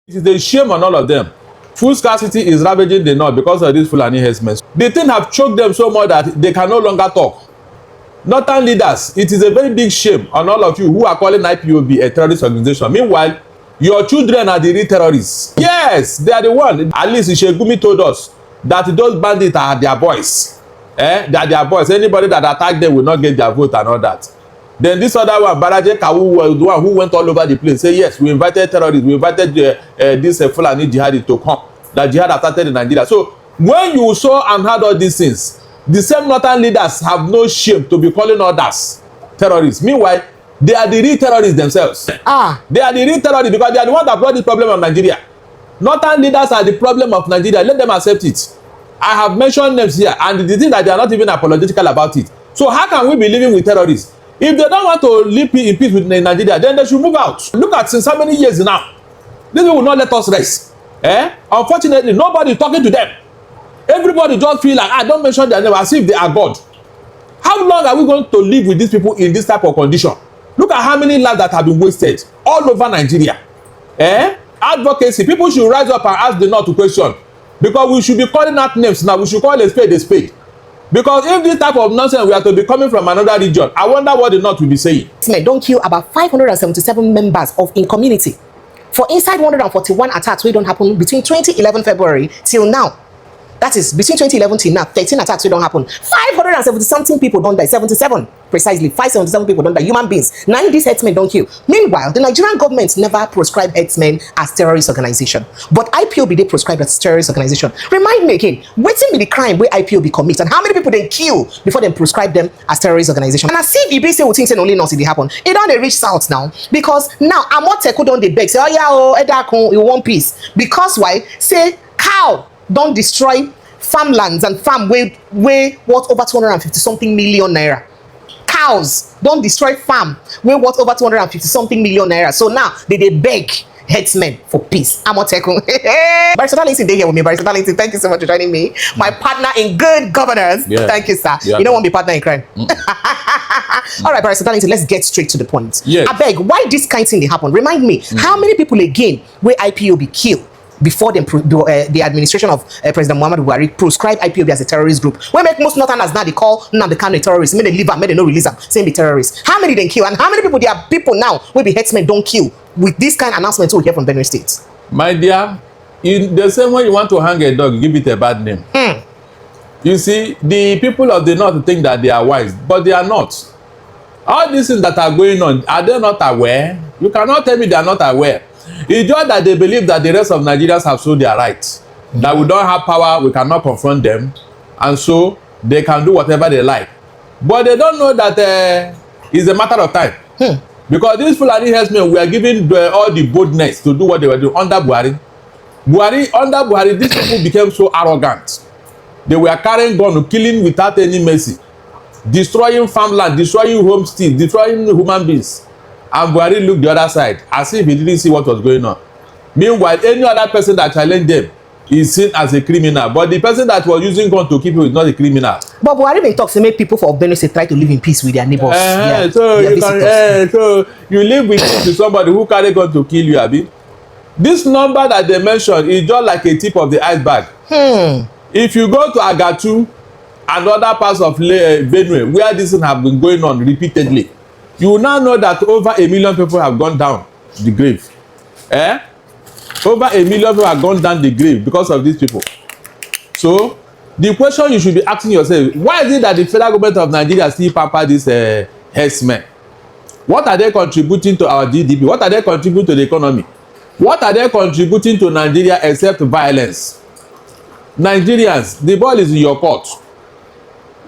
It is a shame on all of them. Food scarcity is ravaging the north because of these Fulani herdsmen. The thing have choked them so much that they can no longer talk. Northern leaders, it is a very big shame on all of you who are calling IPOB a terrorist organization. Meanwhile, your children are the real terrorists. Yes, they are the one. At least Ishegumi told us that those bandits are their boys. They are their boys. Anybody that attack them will not get their vote and all that. Then this other one, Baraje Kawu, was the one who went all over the place. Say yes, we invited terrorists, we invited this Fulani jihadi to come. That jihad has started in Nigeria. So when you saw and heard all these things, the same northern leaders have no shame to be calling others terrorists. Meanwhile, they are the real terrorists themselves. They are the real terrorists because they are the ones that brought this problem of Nigeria. Northern leaders are the problem of Nigeria. Let them accept it. I have mentioned names here, and the thing that they are not even apologetical about it. So how can we be living with terrorists? If they don't want to live in peace with Nigeria, then they should move out. Look at since how many years now. These people will not let us rest. Unfortunately, nobody is talking to them. Everybody just feel like, don't mention their name as if they are God. How long are we going to live with these people in this type of condition? Look at how many lives that have been wasted all over Nigeria. Advocacy. People should rise up and ask the North to question. Because we should be calling out names now. We should call a spade a spade. Because if this type of nonsense we are to be coming from another region, I wonder what the North will be saying. Men don't kill about 577 members of in community for inside 141 attacks wey don happen between 2011 February till now. That is between 2011 till now, 13 attacks wey don happen. 570 something people don die, 77 precisely, 577 people don die, human beings. 9 these herdsmen don kill. Meanwhile, the Nigerian government never proscribed herdsmen as terrorist organization, but IPOB they prescribed as terrorist organization. Remind me again, wetin be the crime wey IPOB commit and how many people they kill before they prescribe them as terrorist organization? And I see if say we think only nothing dey happen. It don dey reach south now because now Amoteku don dey beg say, oh yeah, Edakun, you want peace? Because why? Say cow don destroy farmlands and farm way worth over 250 something million naira. Cows don destroy farm way worth over 250 something million naira. So now they beg headsmen for peace. Amoteku. Barrister Darlington, they here with me. Barrister Darlington, thank you so much for joining me. My partner in good governance. Yeah. Thank you, sir. Yeah. You don't want to be partner in crime. All right, Barrister Darlington, let's get straight to the point. Yes. I beg, why this kind of thing they happen? Remind me, how many people again where IPOB kill before the administration of President Muhammadu Buhari proscribed IPOB as a terrorist group? We make most northerners now they call Nnamdi Kanu a terrorist. May they leave am, may they no release am, saying the terrorists. How many they kill and how many people there are people now where the headsmen don't kill with this kind of announcement we hear from Benue State? My dear, in the same way you want to hang a dog, give it a bad name. You see, the people of the north think that they are wise, but they are not. All these things that are going on, are they not aware? You cannot tell me they are not aware. It's just that they believe that the rest of Nigerians have sold their rights. That we don't have power, we cannot confront them. And so they can do whatever they like. But they don't know that it's a matter of time. Because these Fulani herdsmen were given all the boldness to do what they were doing under Buhari. Under Buhari, these people became so arrogant. They were carrying guns, killing without any mercy. Destroying farmland, destroying homesteads, destroying human beings. And Buhari looked the other side as if he didn't see what was going on. Meanwhile, any other person that challenged them is seen as a criminal. But the person that was using gun to keep you is not a criminal. But Buhari been talks to make people for Benue State try to live in peace with their neighbors. So you live with somebody who carry gun to kill you, Abi. This number that they mentioned is just like a tip of the iceberg. If you go to Agatu and other parts of Benue where this thing have been going on repeatedly, you will now know that over 1 million people have gone down the grave. Over 1 million people have gone down the grave because of these people. So the question you should be asking yourself, why is it that the federal government of Nigeria still pamper these herdsmen? What are they contributing to our GDP? What are they contributing to the economy? What are they contributing to Nigeria except violence? Nigerians, the ball is in your court.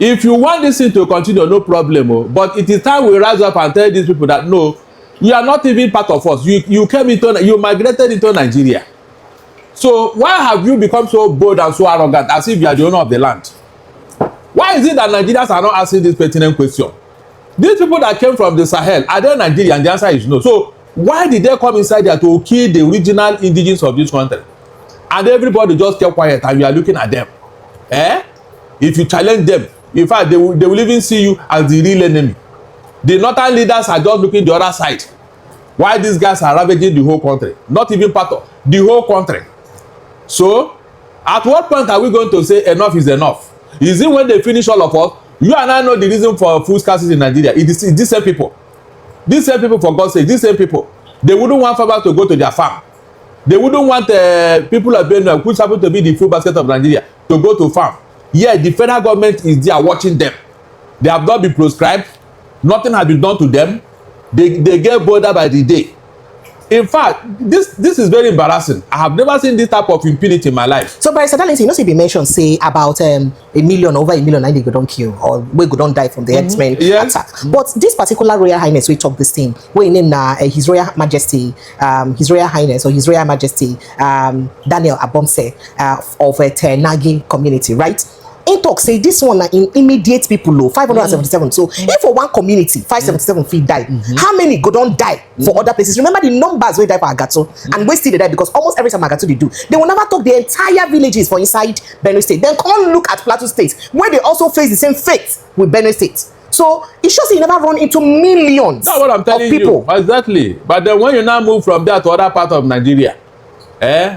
If you want this thing to continue, no problem. But it is time we rise up and tell these people that no, you are not even part of us. You migrated into Nigeria. So why have you become so bold and so arrogant as if you are the owner of the land? Why is it that Nigerians are not asking this pertinent question? These people that came from the Sahel, are they Nigerian? The answer is no. So why did they come inside there to kill the original indigenous of this country? And everybody just kept quiet and you are looking at them. If you challenge them, in fact, they will even see you as the real enemy. The northern leaders are just looking the other side. why these guys are ravaging the whole country, not even part of the whole country. So at what point are we going to say enough is enough? Is it when they finish all of us? You and I know the reason for food scarcity in Nigeria. It is these same people. These same people, for God's sake, these same people. They wouldn't want farmers to go to their farm. They wouldn't want people of Benue, which happen to be the food basket of Nigeria, to go to farm. Yeah, the federal government is there watching them. They have not been proscribed. Nothing has been done to them. They get bolder by the day. In fact, this is very embarrassing. I have never seen this type of impunity in my life. So, Barrister Darlington, you know, they mentioned, say, about over a million, I think go don't kill, or we go don't die from the Headsmen attack. But this particular Royal Highness, we talk this thing, we name His Royal Majesty, His Royal Highness, or His Royal Majesty, Daniel Abomse of Tenagi community, right? In talk say this one in immediate people low 577. So if for one community 577 feet die, how many go don't die for other places? Remember the numbers we die for Agato and we still die because almost every time Agato they will never talk the entire villages for inside Benue State. Then come look at Plateau State where they also face the same fate with Benue State. So it shows you never run into millions. That's what I'm telling people. You exactly. But then when you now move from there to other part of Nigeria,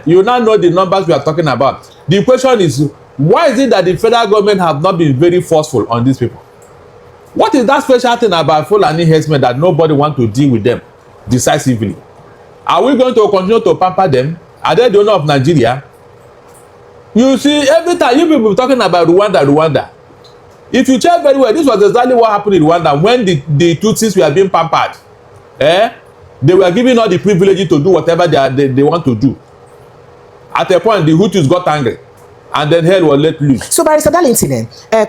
you now know the numbers we are talking about. The question is, why is it that the federal government have not been very forceful on these people? What is that special thing about Fulani herdsmen that nobody want to deal with them decisively? Are we going to continue to pamper them? Are they the owner of Nigeria? You see, every time you people talking about Rwanda. If you check very well, this was exactly what happened in Rwanda when the Tutsis were being pampered. They were given all the privileges to do whatever they want to do. At a point, the Hutus got angry. And then hell was let loose. So, Barrister Darlington,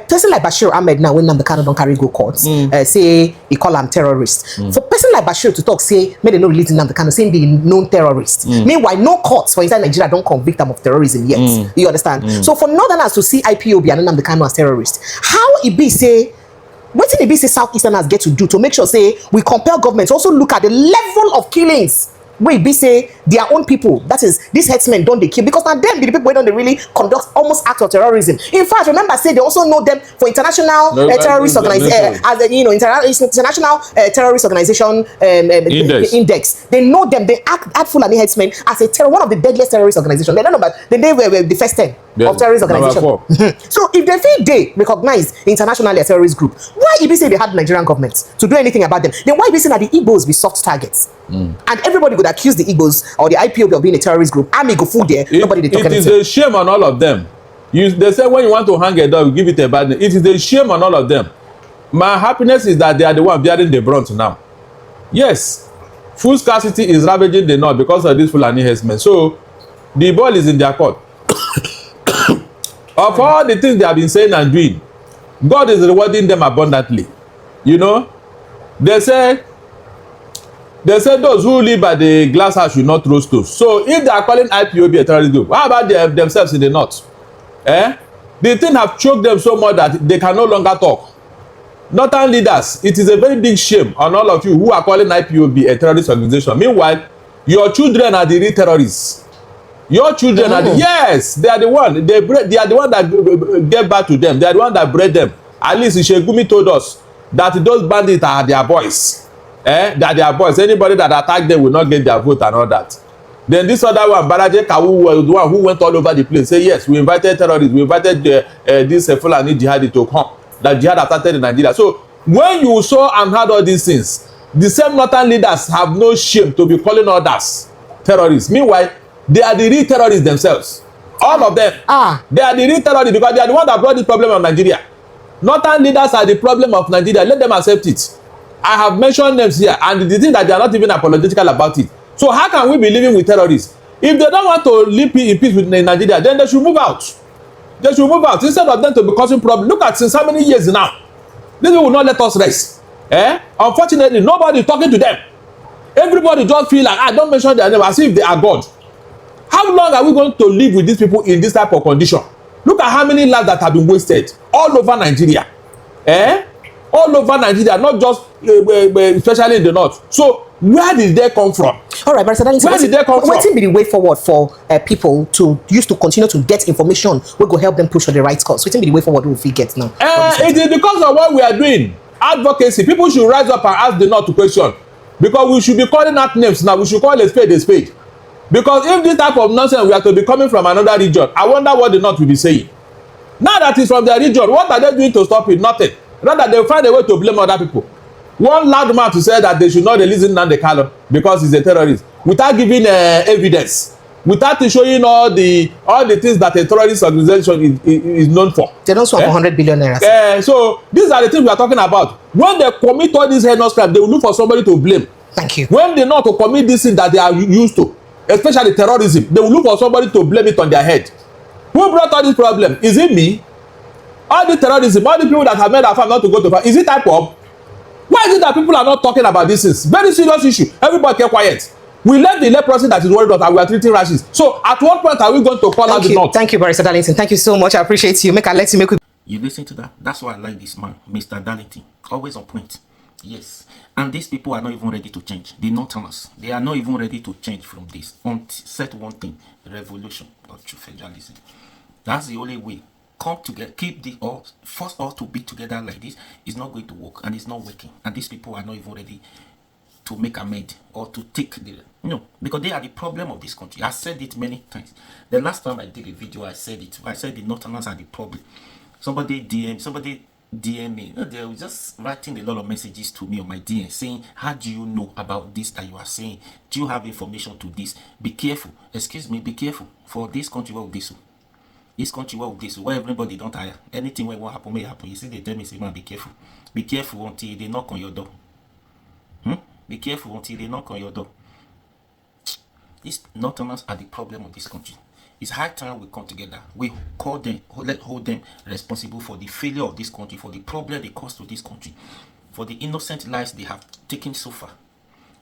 person like Bashir Ahmed now when the Canada don't carry go courts, say he call him terrorist. For person like Bashir to talk, say may they not release him the Canada, saying be known terrorist. Meanwhile, no courts for inside Nigeria don't convict them of terrorism yet. You understand? So for Northerners to see IPOB and the Canada as terrorist, how it be say? What did it be say Southeasterners get to do to make sure say we compel governments also look at the level of killings? Wait, be say their own people, that is these headsmen don't they kill because now them be the people who don't they really conduct almost acts of terrorism. In fact, remember say they also know them for international terrorist organization as a, you know, international terrorist organization index. They know them. They act Fulani headsmen as a one of the deadliest terrorist organizations. They don't know about they were the first 10 of terrorist organization. So if they feel they recognize internationally a terrorist group, why if they say they had Nigerian government to do anything about them? Then why if they say that the Igbos be soft targets and everybody would accuse the Igbos or the IPOB of being a terrorist group? Army go food there. Nobody they talk anything. It is a shame on all of them. They say when you want to hang a dog, give it a bad name. It is a shame on all of them. My happiness is that they are the one bearing the brunt now. Yes, food scarcity is ravaging the north because of these Fulani herdsmen. So the ball is in their court. Of all the things they have been saying and doing, God is rewarding them abundantly. You know, they say those who live by the glass house should not throw stones. So if they are calling IPOB a terrorist group, how about themselves in the north? The thing have choked them so much that they can no longer talk. Northern leaders, it is a very big shame on all of you who are calling IPOB a terrorist organization. Meanwhile, your children are the real terrorists. Your children are the, yes, they are the one. They are the one that gave back to them. They are the one that bred them. At least Ishegumi told us that those bandits are their boys. They are their boys. Anybody that attack them will not get their vote and all that. Then this other one, Baraje Kawu, was the one who went all over the place. Say yes, we invited terrorists. We invited this Fulani jihadi to come. That jihad has started in Nigeria. So when you saw and heard all these things, the same northern leaders have no shame to be calling others terrorists. Meanwhile, they are the real terrorists themselves. All of them. They are the real terrorists because they are the ones that brought this problem of Nigeria. Northern leaders are the problem of Nigeria. Let them accept it. I have mentioned them here, and the thing that they are not even apologetical about it. So how can we be living with terrorists? If they don't want to live in peace with Nigeria, then they should move out. They should move out instead of them to be causing problems. Look at since how many years now. These people will not let us rest. Unfortunately, nobody is talking to them. Everybody just feel like, don't mention their name as if they are God. How long are we going to live with these people in this type of condition? Look at how many lives that have been wasted all over Nigeria. All over Nigeria, not just especially in the north. So where did they come from? All right, Barrister Darlington, where did they come from? What will be the way forward for people to use to continue to get information? We go help them push for the right cause. What will be the way forward we get now? It is because of what we are doing. Advocacy. People should rise up and ask the north to question. because we should be calling out names now. We should call a spade a spade. Because if this type of nonsense we are to be coming from another region, I wonder what the North will be saying. Now that it's from their region, what are they doing to stop it? Nothing. Rather, they find a way to blame other people. One loud man to say that they should not release Nnamdi Kanu because he's a terrorist, without giving evidence, without showing all the things that a terrorist organization is known for. They don't swap 100 billion naira. So these are the things we are talking about. When they commit all these heinous crimes, they will look for somebody to blame. Thank you. When they know to commit this thing that they are used to, especially terrorism, they will look for somebody to blame it on their head. Who brought all this problem? Is it me? All the terrorism, all the people that have made our farm not to go to farm, is it IPOB? Why is it that people are not talking about this? Is very serious issue. Everybody keep quiet. We left the leprosy that is worried about and we are treating rashes. So at what point are we going to call out the North? Thank you, Barrister Darlington. Thank you so much. I appreciate you. You listen to that? That's why I like this man, Mr. Darlington. Always on point. Yes. And these people are not even ready to change. The Northerners, they are not even ready to change from this. Set one thing, revolution or true federalism. That's the only way. Come together, keep the all, force all to be together like this. It's not going to work and it's not working. And these people are not even ready to make amend or to take the, because they are the problem of this country. I said it many times. The last time I did a video, I said it. I said the Northerners are the problem. Somebody DM me. They were just writing a lot of messages to me on my DM saying, how do you know about this that you are saying? Do you have information to this? Be careful. Excuse me, be careful. For this country, what will this? This country, what will this? Where everybody don't hire. Anything where what happen may happen. You see, they tell me, say, man, be careful. Be careful until they knock on your door. Be careful until they knock on your door. These Northerners are the problem of this country. It's high time we come together. We call them, hold them responsible for the failure of this country, for the problem they caused to this country, for the innocent lives they have taken so far.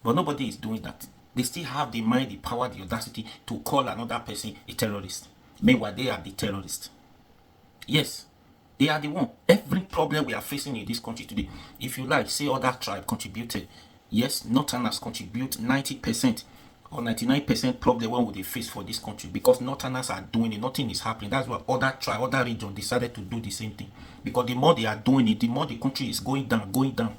But nobody is doing that. They still have the mind, the power, the audacity to call another person a terrorist. Meanwhile, they are the terrorists. Yes, they are the one. Every problem we are facing in this country today, if you like, say other tribe contributed. Yes, Northerners contribute 90% or 99% problem when they face for this country, because Northerners are doing it, nothing is happening. That's why other tribe, other region decided to do the same thing. Because the more they are doing it, the more the country is going down, going down.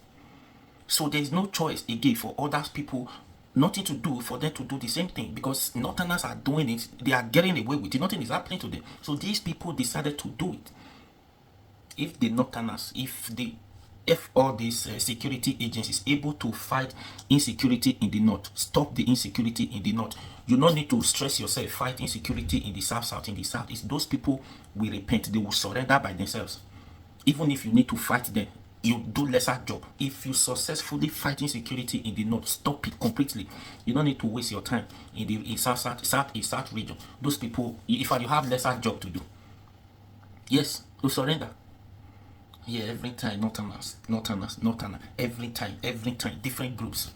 So there is no choice again for other people, nothing to do for them to do the same thing, because Northerners are doing it, they are getting away with it, nothing is happening to them. So these people decided to do it. If the Northerners, if all these security agencies able to fight insecurity in the north, stop the insecurity in the north, you don't need to stress yourself, fight insecurity in the south, in the south. It's those people will repent, they will surrender by themselves. Even if you need to fight them, you do lesser job. If you successfully fight insecurity in the north, stop it completely. You don't need to waste your time in the south region. Those people, if you have lesser job to do, yes, you surrender. Yeah, every time, Northerners, every time, different groups.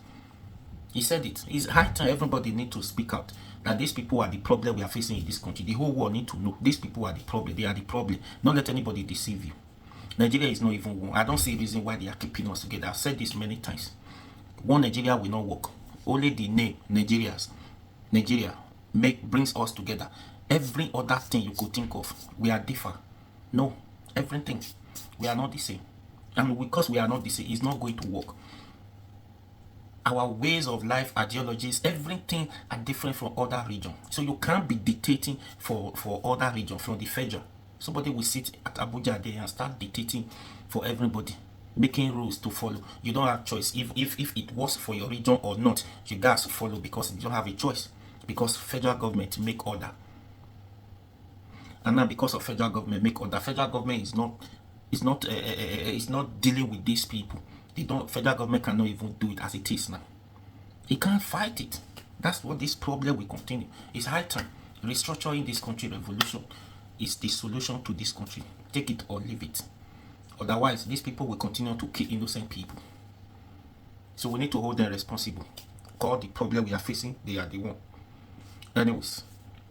He said it. It's high time everybody need to speak out that these people are the problem we are facing in this country. The whole world need to know these people are the problem. They are the problem. Don't let anybody deceive you. Nigeria is not even one. I don't see a reason why they are keeping us together. I've said this many times. One Nigeria will not work. Only the name Nigeria brings us together. Every other thing you could think of, we are different. No, everything. We are not the same. And because we are not the same, it's not going to work. Our ways of life, ideologies, everything are different from other regions. So you can't be dictating for other regions from the federal. Somebody will sit at Abuja there and start dictating for everybody, making rules to follow. You don't have choice. If it works for your region or not, you guys follow because you don't have a choice. Because federal government make order. And now because of federal government make order, federal government is not dealing with these people. Federal government cannot even do it as it is now. It can't fight it. That's what this problem will continue. It's high time. Restructuring this country, revolution is the solution to this country. Take it or leave it. Otherwise, these people will continue to kill innocent people. So we need to hold them responsible. Call the problem we are facing, they are the one. Anyways,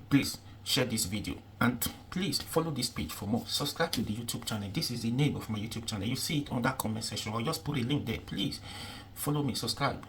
please share this video and please follow this page for more. Subscribe to the YouTube channel. This is the name of my YouTube channel. You see it on that comment section, or just put a link there. Please follow me, subscribe.